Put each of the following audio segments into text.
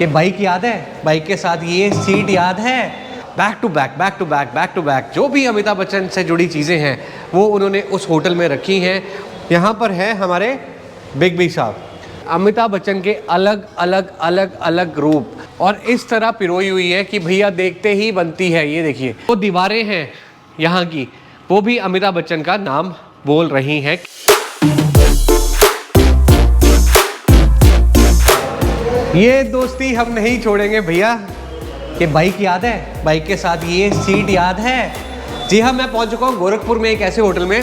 ये बाइक याद है, बाइक के साथ ये सीट याद है। Back to back back to back back to back जो भी अमिताभ बच्चन से जुड़ी चीज़ें हैं वो उन्होंने उस होटल में रखी हैं। यहाँ पर है हमारे बिग बी साहब, अमिताभ बच्चन के अलग अलग अलग अलग रूप और इस तरह पिरोई हुई है कि भैया देखते ही बनती है। ये देखिए वो दीवारें हैं यहाँ की, वो भी अमिताभ बच्चन का नाम बोल रही हैं। ये दोस्ती हम नहीं छोड़ेंगे भैया। ये बाइक याद है, बाइक के साथ ये सीट याद है। जी हाँ, मैं पहुंच चुका हूँ गोरखपुर में एक ऐसे होटल में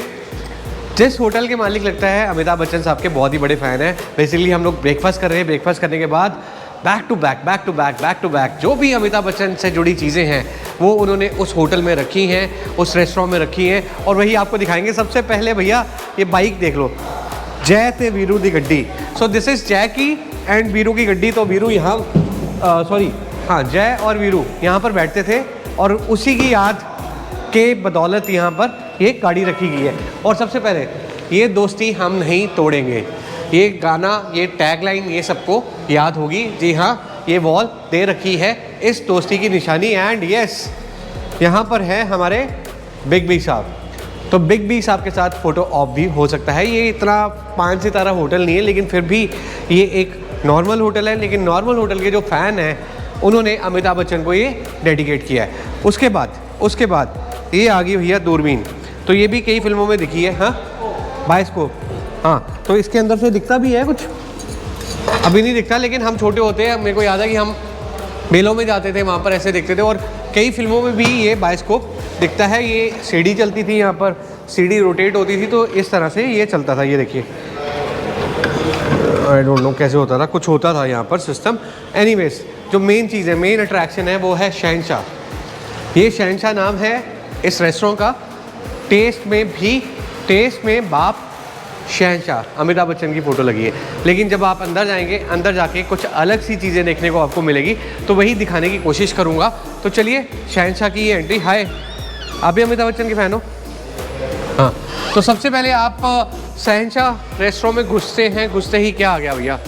जिस होटल के मालिक लगता है अमिताभ बच्चन साहब के बहुत ही बड़े फ़ैन हैं। बेसिकली हम लोग ब्रेकफास्ट कर रहे हैं, ब्रेकफास्ट करने के बाद back to back back to back back to back जो भी अमिताभ बच्चन से जुड़ी चीज़ें हैं वो उन्होंने उस होटल में रखी हैं, उस रेस्टोरेंट में रखी हैं और वही आपको दिखाएंगे। सबसे पहले भैया ये बाइक देख लो, जय ते वीरू दी गड्डी। सो दिस इज़ जय की एंड वीरू की गड्डी। तो वीरू यहाँ हाँ, जय और वीरू यहाँ पर बैठते थे और उसी की याद के बदौलत यहाँ पर ये गाड़ी रखी गई है। और सबसे पहले ये दोस्ती हम नहीं तोड़ेंगे, ये गाना, ये टैगलाइन, ये सबको याद होगी। जी हाँ, ये वॉल दे रखी है इस दोस्ती की निशानी। एंड यस, यहाँ पर है हमारे बिग बी साहब। तो बिग बी साहब के साथ फ़ोटो ऑफ भी हो सकता है। ये इतना 5 सितारा होटल नहीं है, लेकिन फिर भी ये एक नॉर्मल होटल है। लेकिन नॉर्मल होटल के जो फ़ैन हैं उन्होंने अमिताभ बच्चन को ये डेडिकेट किया है। उसके बाद ये आ गई भैया दूरबीन। तो ये भी कई फिल्मों में दिखी है। हाँ, बाइस्कोप। हाँ, तो इसके अंदर से दिखता भी है कुछ, अभी नहीं दिखता, लेकिन हम छोटे होते हैं, मेरे को याद है कि हम मेलों में जाते थे, वहाँ पर ऐसे दिखते थे। और कई फिल्मों में भी ये बाइस्कोप दिखता है। ये सीढ़ी चलती थी, यहाँ पर सीढ़ी रोटेट होती थी, तो इस तरह से ये चलता था। ये देखिए, आई डोंट नो कैसे होता था, कुछ होता था यहाँ पर सिस्टम। एनीवेज, जो मेन चीज़ है, मेन अट्रैक्शन है वो है शहंशाह। ये शहंशाह नाम है इस रेस्टोरेंट का। टेस्ट में बाप शहंशाह, अमिताभ बच्चन की फ़ोटो लगी है। लेकिन जब आप अंदर जाएंगे, अंदर जाके कुछ अलग सी चीज़ें देखने को आपको मिलेगी, तो वही दिखाने की कोशिश करूँगा। तो चलिए, शहंशाह की ये एंट्री। हाय, आप भी अमिताभ बच्चन के फ़ैन हो? हाँ, तो सबसे पहले आप शहंशाह रेस्टोरेंट में घुसते ही क्या आ गया भैया?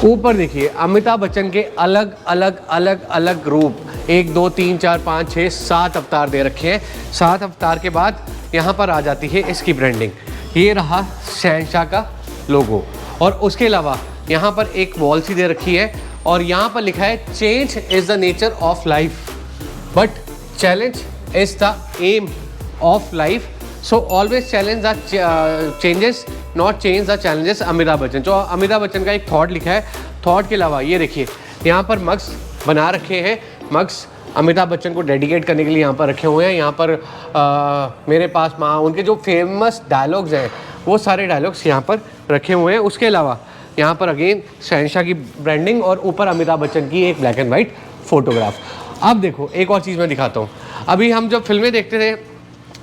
ऊपर देखिए, अमिताभ बच्चन के अलग अलग अलग अलग रूप, 1 2 3 4 5 6 7 अवतार दे रखे हैं। 7 अवतार के बाद यहाँ पर आ जाती है इसकी ब्रांडिंग। ये रहा शहंशाह का लोगो। और उसके अलावा यहाँ पर एक वॉल सी दे रखी है और यहाँ पर लिखा है, change is the nature of life but challenge is the aim of life, so always challenge the changes, not change the challenges. Amitabh Bachchan, जो अमिताभ बच्चन का एक थॉट लिखा है। थॉट के अलावा ये देखिए, यहाँ पर मग्स बना रखे हैं। मग्स अमिताभ बच्चन को डेडिकेट करने के लिए यहाँ पर रखे हुए हैं। यहाँ पर मेरे पास माँ, उनके जो फेमस डायलॉग्स हैं वो सारे डायलॉग्स यहाँ पर रखे हुए हैं। उसके अलावा यहाँ पर अगेन शहंशाह की ब्रांडिंग और ऊपर अमिताभ बच्चन की एक ब्लैक एंड वाइट फ़ोटोग्राफ। अब देखो, एक और चीज़ मैं दिखाता हूँ। अभी हम जब फिल्में देखते थे,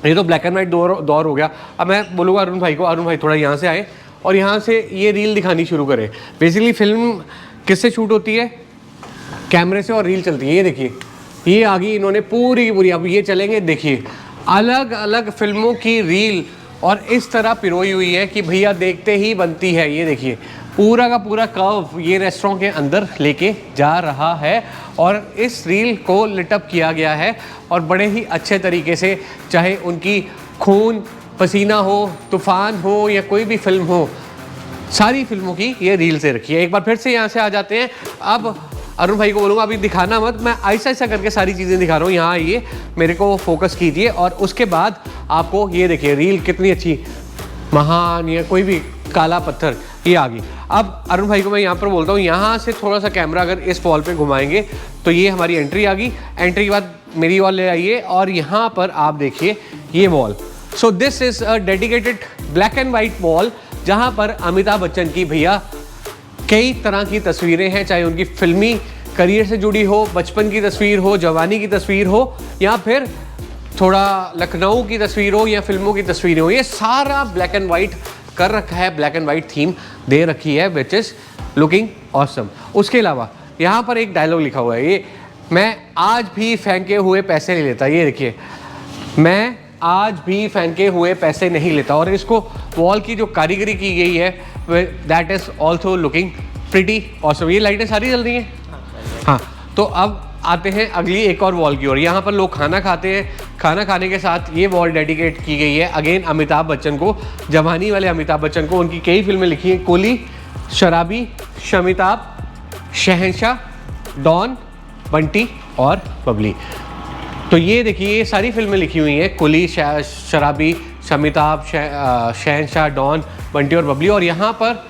ये तो ब्लैक एंड वाइट दौर हो गया। अब मैं बोलूँगा अरुण भाई को, अरुण भाई थोड़ा यहाँ से आए और यहाँ से ये रील दिखानी शुरू करें। बेसिकली फिल्म किससे शूट होती है? कैमरे से, और रील चलती है। ये देखिए, ये आ गई इन्होंने पूरी की पूरी। अब ये चलेंगे, देखिए, अलग अलग फिल्मों की रील और इस तरह पिरोई हुई है कि भैया देखते ही बनती है। ये देखिए, पूरा का पूरा कर्व ये रेस्टोरेंट के अंदर लेके जा रहा है और इस रील को लिटअप किया गया है और बड़े ही अच्छे तरीके से, चाहे उनकी खून पसीना हो, तूफान हो या कोई भी फिल्म हो, सारी फिल्मों की ये रील से रखी है। एक बार फिर से यहाँ से आ जाते हैं। अब अरुण भाई को बोलूँगा अभी दिखाना मत, मैं ऐसा ऐसा करके सारी चीज़ें दिखा रहा हूँ। यहाँ आइए, मेरे को फोकस कीजिए और उसके बाद आपको ये देखिए रील कितनी अच्छी, महान या कोई भी काला पत्थर, ये आ गई। अब अरुण भाई को मैं यहाँ पर बोलता हूँ, यहाँ से थोड़ा सा कैमरा अगर इस वॉल पे घुमाएंगे तो ये हमारी एंट्री आ गई। एंट्री के बाद मेरी वॉल ले आइए और यहाँ पर आप देखिए ये wall. So this is a dedicated black and white wall, जहाँ पर अमिताभ बच्चन की भैया कई तरह की तस्वीरें हैं, चाहे उनकी फिल्मी करियर से जुड़ी हो, बचपन की तस्वीर हो, जवानी की तस्वीर हो, या फिर थोड़ा लखनऊ की तस्वीर हो या फिल्मों की तस्वीरें हो। ये सारा ब्लैक एंड वाइट कर रखा है, ब्लैक एंड वाइट थीम दे रखी है, विच इज़ लुकिंग ऑसम। उसके अलावा यहाँ पर एक डायलॉग लिखा हुआ है, ये मैं आज भी फेंके हुए पैसे नहीं लेता। ये देखिए, मैं आज भी फेंके हुए पैसे नहीं लेता। और इसको वॉल की जो कारीगरी की गई है, that is also looking pretty awesome. ये लाइटें सारी जल रही हैं। हाँ, तो अब आते हैं अगली एक और वॉल की ओर। यहाँ पर लोग खाना खाते हैं, खाना खाने के साथ ये वॉल डेडिकेट की गई है अगेन अमिताभ बच्चन को, जवानी वाले अमिताभ बच्चन को। उनकी कई फिल्में लिखी हैं, कुली, शराबी, शमिताभ, शहंशाह, डॉन, बंटी और बबली। तो ये देखिए, ये सारी फिल्में लिखी हुई हैं, कुली, शराबी, शमिताभ, शहंशाह, डॉन, बंटी और बबली। और यहाँ पर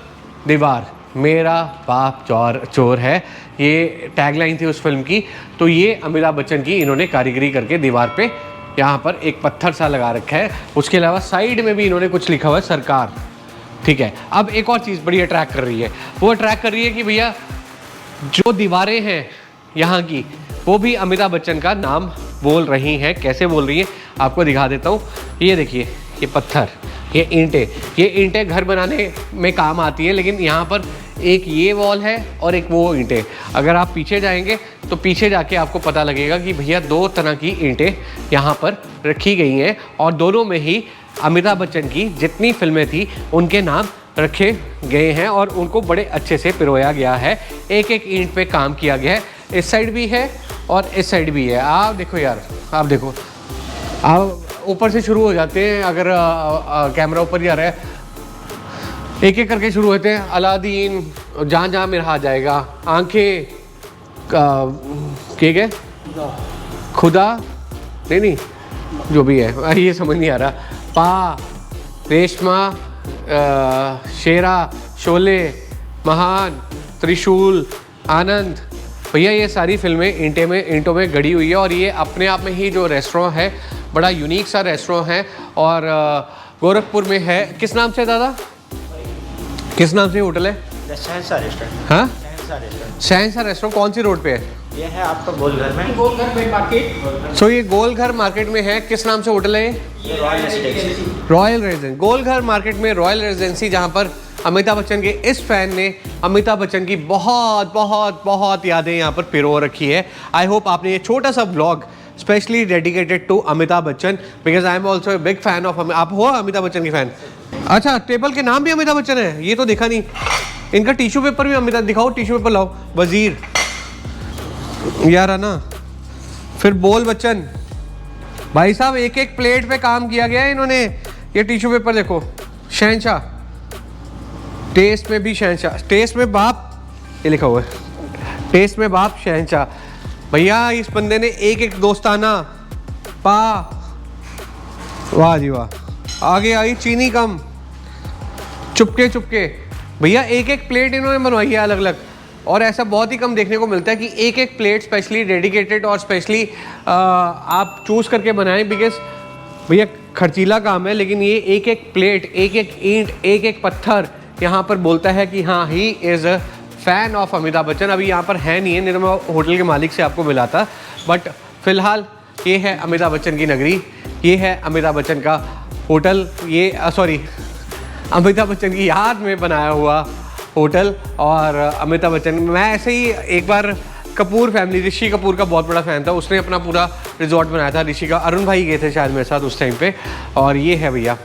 दीवार, मेरा बाप चोर है, ये टैगलाइन थी उस फिल्म की। तो ये अमिताभ बच्चन की इन्होंने कारीगरी करके दीवार पे यहाँ पर एक पत्थर सा लगा रखा है। उसके अलावा साइड में भी इन्होंने कुछ लिखा हुआ है, सरकार। ठीक है, अब एक और चीज़ बड़ी अट्रैक्ट कर रही है, वो अट्रैक्ट कर रही है कि भैया जो दीवारें हैं यहाँ की, वो भी अमिताभ बच्चन का नाम बोल रही हैं। कैसे बोल रही हैं आपको दिखा देता हूँ। ये देखिए, ये पत्थर, ये ईंटें घर बनाने में काम आती है, लेकिन यहाँ पर एक ये वॉल है और एक वो ईंटें। अगर आप पीछे जाएंगे तो पीछे जाके आपको पता लगेगा कि भैया 2 तरह की ईंटें यहाँ पर रखी गई हैं और दोनों में ही अमिताभ बच्चन की जितनी फिल्में थी उनके नाम रखे गए हैं और उनको बड़े अच्छे से पिरोया गया है। एक एक ईंट पे काम किया गया है। इस साइड भी है और इस साइड भी है। आप देखो यार, आप देखो, आप ऊपर से शुरू हो जाते हैं। अगर कैमरा ऊपर ही आ रहा है, एक एक करके शुरू होते हैं। अलादीन, जहाँ जहाँ मेरा हाथ जाएगा, आंखें, ठीक है, खुदा, नहीं जो भी है ये समझ नहीं आ रहा, पा, रेशमा, शेरा, शोले, महान, त्रिशूल, आनंद। भैया ये सारी फिल्में ईंटों में गढ़ी हुई है और ये अपने आप में ही जो रेस्टोरेंट है बड़ा यूनिक सा रेस्टोरेंट है और गोरखपुर में है। किस नाम से दादा, किस नाम से होटल है? शहंशाह रेस्टोरेंट। हाँ, शहंशाह रेस्टोरेंट कौन सी रोड पे है? ये है आपका गोलघर में, गोलघर मार्केट। सो ये गोलघर मार्केट में है। किस नाम से होटल है ये? Royal Residency. गोलघर मार्केट में रॉयल रेजिडेंसी, जहाँ पर अमिताभ बच्चन के इस फैन ने अमिताभ बच्चन की बहुत बहुत बहुत यादें यहाँ पर पिरो रखी है। आई होप आपने ये छोटा सा blog specially dedicated to Amitabh Bachchan, because I am also a big fan of. आप हो अमिताभ बच्चन की फैन? अच्छा, टेबल के नाम भी अमिताभ बच्चन है, ये तो देखा नहीं। इनका टिश्यू पेपर भी अमिताभ, दिखाओ टिश्यू पेपर लाओ। वजीर यार है ना, फिर बोल बच्चन। भाई साहब एक एक प्लेट पे काम किया गया है इन्होंने। ये टिश्यू पेपर देखो, शहंशाह, टेस्ट में भी शहंशाह, टेस्ट में बाप, ये लिखा हुआ है, टेस्ट में बाप शहंशाह। भैया इस बंदे ने एक एक दोस्ताना, पा, वाह जी वाह। आगे आई चीनी कम, चुपके चुपके। भैया एक एक प्लेट इन्होंने बनवाई है अलग अलग, और ऐसा बहुत ही कम देखने को मिलता है कि एक एक प्लेट स्पेशली डेडिकेटेड और स्पेशली आप चूज़ करके बनाएं, बिकॉज भैया खर्चीला काम है। लेकिन ये एक एक प्लेट, एक एक ईंट, एक एक पत्थर यहाँ पर बोलता है कि हाँ, he is a fan of Amitabh Bachchan. अभी यहाँ पर है नहीं है, नहीं तो मैं होटल के मालिक से आपको मिलाता। बट फिलहाल ये है अमिताभ बच्चन की नगरी, ये है अमिताभ बच्चन का होटल, ये सॉरी अमिताभ बच्चन की याद में बनाया हुआ होटल। और अमिताभ बच्चन, मैं ऐसे ही एक बार कपूर फैमिली, ऋषि कपूर का बहुत बड़ा फ़ैन था, उसने अपना पूरा रिजॉर्ट बनाया था। ऋषि का अरुण भाई गए थे शायद मेरे साथ उस टाइम पे। और ये है भैया,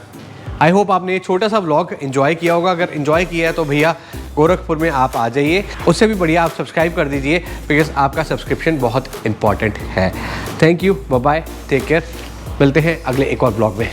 आई होप आपने ये छोटा सा व्लॉग एंजॉय किया होगा। अगर एंजॉय किया है तो भैया गोरखपुर में आप आ जाइए। उससे भी बढ़िया आप सब्सक्राइब कर दीजिए, बिकॉज आपका सब्सक्रिप्शन बहुत इंपॉर्टेंट है। Thank you, bye bye, take care. मिलते हैं अगले एक और ब्लॉग में।